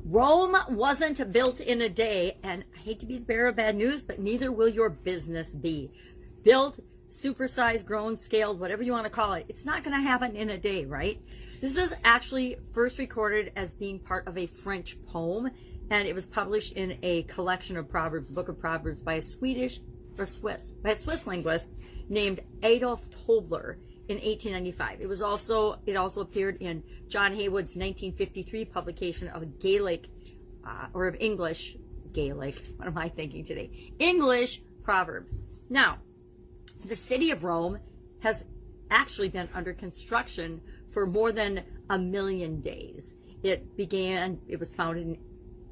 Rome wasn't built in a day, and I hate to be the bearer of bad news, but neither will your business be. Built, supersized, grown, scaled, whatever you want to call it. It's not going to happen in a day, right? This is actually first recorded as being part of a French poem, and it was published in a collection of Proverbs, Book of Proverbs, by a Swiss linguist named Adolf Tobler in 1895. It also appeared in John Haywood's 1953 publication of Gaelic, or of English, Gaelic, what am I thinking today? English Proverbs. Now, the city of Rome has actually been under construction for more than 1,000,000 days. It was founded in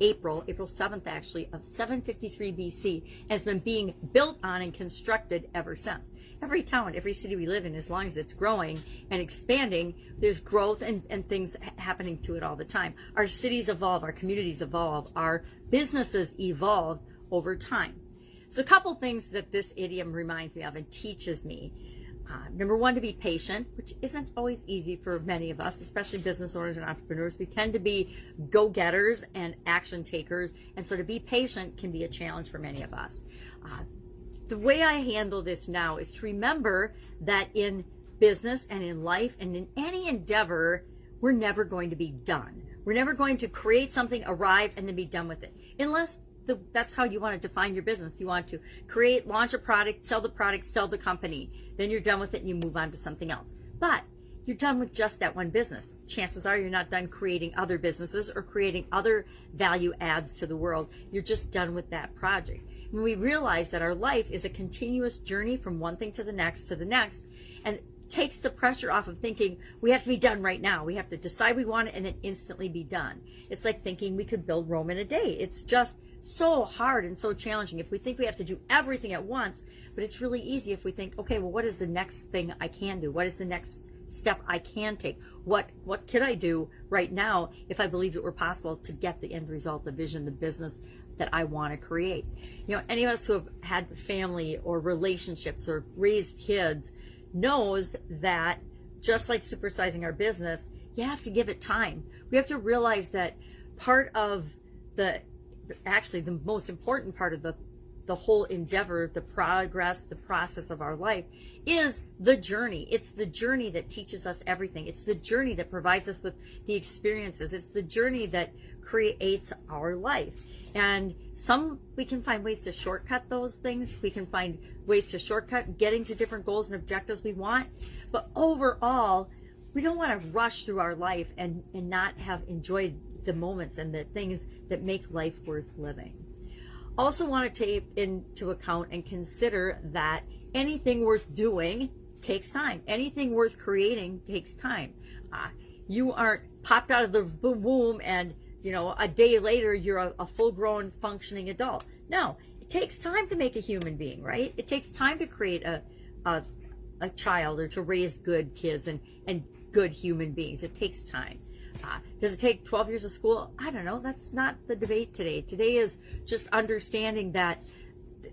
April 7th actually, of 753 BC, and has been being built on and constructed ever since. Every town, every city we live in, as long as it's growing and expanding, there's growth and things happening to it all the time. Our cities evolve, our communities evolve, our businesses evolve over time. So a couple things that this idiom reminds me of and teaches me. Number one, to be patient, which isn't always easy for many of us, especially business owners and entrepreneurs. We tend to be go-getters and action takers, and so to be patient can be a challenge for many of us. The way I handle this now is to remember that in business and in life and in any endeavor, we're never going to be done. We're never going to create something, arrive, and then be done with it. Unless that's how you want to define your business. You want to create, launch a product, sell the company. Then you're done with it and you move on to something else. But you're done with just that one business. Chances are you're not done creating other businesses or creating other value adds to the world. You're just done with that project. When we realize that our life is a continuous journey from one thing to the next, and takes the pressure off of thinking we have to be done right now. We have to decide we want it and then instantly be done. It's like thinking we could build Rome in a day. It's just so hard and so challenging if we think we have to do everything at once. But it's really easy if we think, okay, well, what is the next thing I can do? What is the next step I can take? What can I do right now if I believed it were possible to get the end result, the vision, the business that I want to create? You know, any of us who have had family or relationships or raised kids knows that just like supersizing our business, you have to give it time. We have to realize that part of actually the most important part of the whole endeavor, the progress, the process of our life is the journey. It's the journey that teaches us everything. It's the journey that provides us with the experiences. It's the journey that creates our life. And we can find ways to shortcut those things. We can find ways to shortcut getting to different goals and objectives we want. But overall, we don't want to rush through our life and not have enjoyed the moments and the things that make life worth living. Also want to take into account and consider that anything worth doing takes time. Anything worth creating takes time. You aren't popped out of the womb and, you know, a day later you're a full-grown functioning adult. No, it takes time to make a human being, right? It takes time to create a child or to raise good kids and good human beings. It takes time. Does it take 12 years of school? I don't know. That's not the debate today. Today is just understanding that,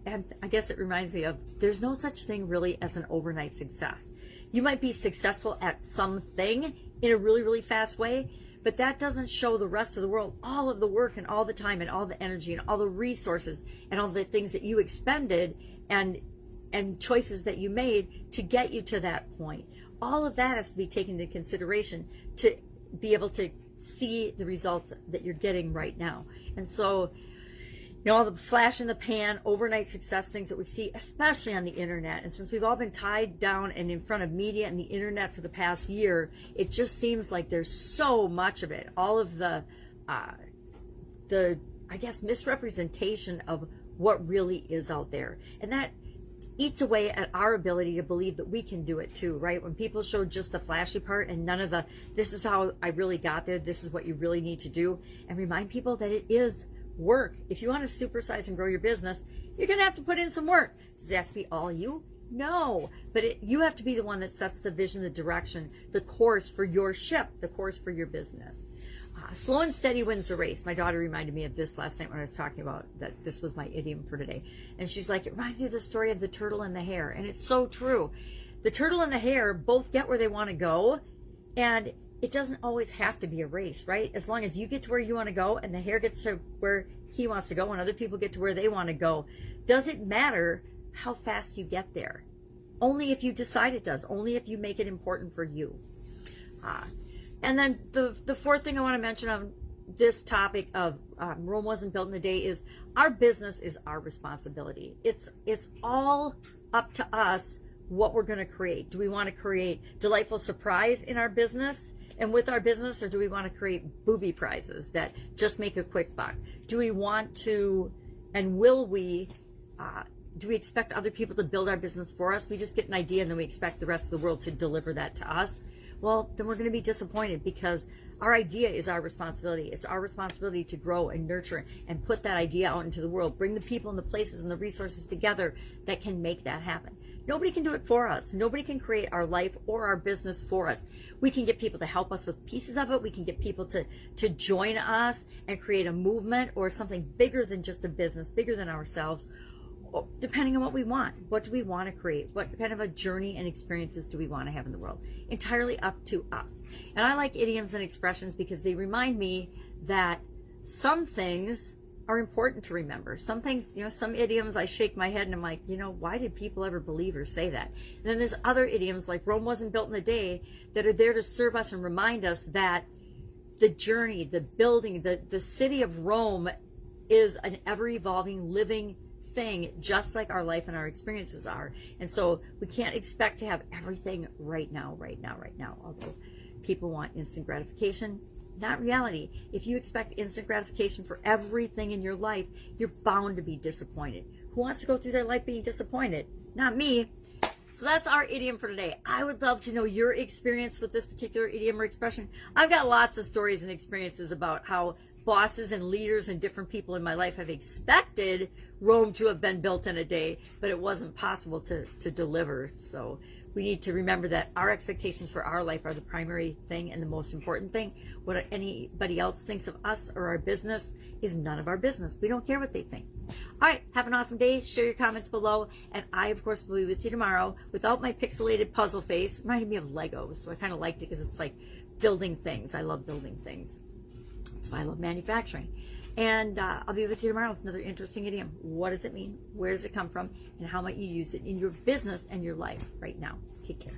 and I guess it reminds me of, there's no such thing really as an overnight success. You might be successful at something in a really, really fast way, but that doesn't show the rest of the world all of the work and all the time and all the energy and all the resources and all the things that you expended and choices that you made to get you to that point. All of that has to be taken into consideration to be able to see the results that you're getting right now. And so, you know, all the flash in the pan, overnight success things that we see, especially on the internet. And since we've all been tied down and in front of media and the internet for the past year, it just seems like there's so much of it. All of the I guess, misrepresentation of what really is out there. And that eats away at our ability to believe that we can do it too, right? When people show just the flashy part and none of the, this is how I really got there, this is what you really need to do, and remind people that it is work. If you want to supersize and grow your business, you're going to have to put in some work. Does it have to be all you? No, but you have to be the one that sets the vision, the direction, the course for your ship, the course for your business. Slow and steady wins the race. My daughter reminded me of this last night when I was talking about that this was my idiom for today. And she's like, it reminds me of the story of the turtle and the hare. And it's so true. The turtle and the hare both get where they want to go. And it doesn't always have to be a race, right? As long as you get to where you want to go and the hare gets to where he wants to go and other people get to where they want to go, does it matter how fast you get there? Only if you decide it does. Only if you make it important for you. And then the fourth thing I want to mention on this topic of Rome wasn't built in a day is our business is our responsibility. It's all up to us what we're going to create. Do we want to create delightful surprise in our business and with our business, or do we want to create booby prizes that just make a quick buck? Do we want to, and will we, do we expect other people to build our business for us? We just get an idea and then we expect the rest of the world to deliver that to us. Well, then we're going to be disappointed because our idea is our responsibility. It's our responsibility to grow and nurture and put that idea out into the world, bring the people and the places and the resources together that can make that happen. Nobody can do it for us. Nobody can create our life or our business for us. We can get people to help us with pieces of it. We can get people to join us and create a movement or something bigger than just a business, bigger than ourselves, depending on what we want. What do we want to create? What kind of a journey and experiences do we want to have in the world? Entirely up to us. And I like idioms and expressions because they remind me that some things are important to remember. Some things, some idioms I shake my head and I'm like, why did people ever believe or say that? And then there's other idioms like Rome wasn't built in a day that are there to serve us and remind us that the journey, the building, the city of Rome is an ever-evolving, living thing, just like our life and our experiences are. And so we can't expect to have everything right now. Although people want instant gratification, not reality. If you expect instant gratification for everything in your life, you're bound to be disappointed. Who wants to go through their life being disappointed? Not me. So that's our idiom for today. I would love to know your experience with this particular idiom or expression. I've got lots of stories and experiences about how bosses and leaders and different people in my life have expected Rome to have been built in a day, but it wasn't possible to deliver. So we need to remember that our expectations for our life are the primary thing and the most important thing. What anybody else thinks of us or our business is none of our business. We don't care what they think. All right, have an awesome day. Share your comments below. And I, of course, will be with you tomorrow without my pixelated puzzle face. Reminded me of Legos, so I kind of liked it because it's like building things. I love building things. That's why I love manufacturing. And I'll be with you tomorrow with another interesting idiom. What does it mean? Where does it come from? And how might you use it in your business and your life right now? Take care.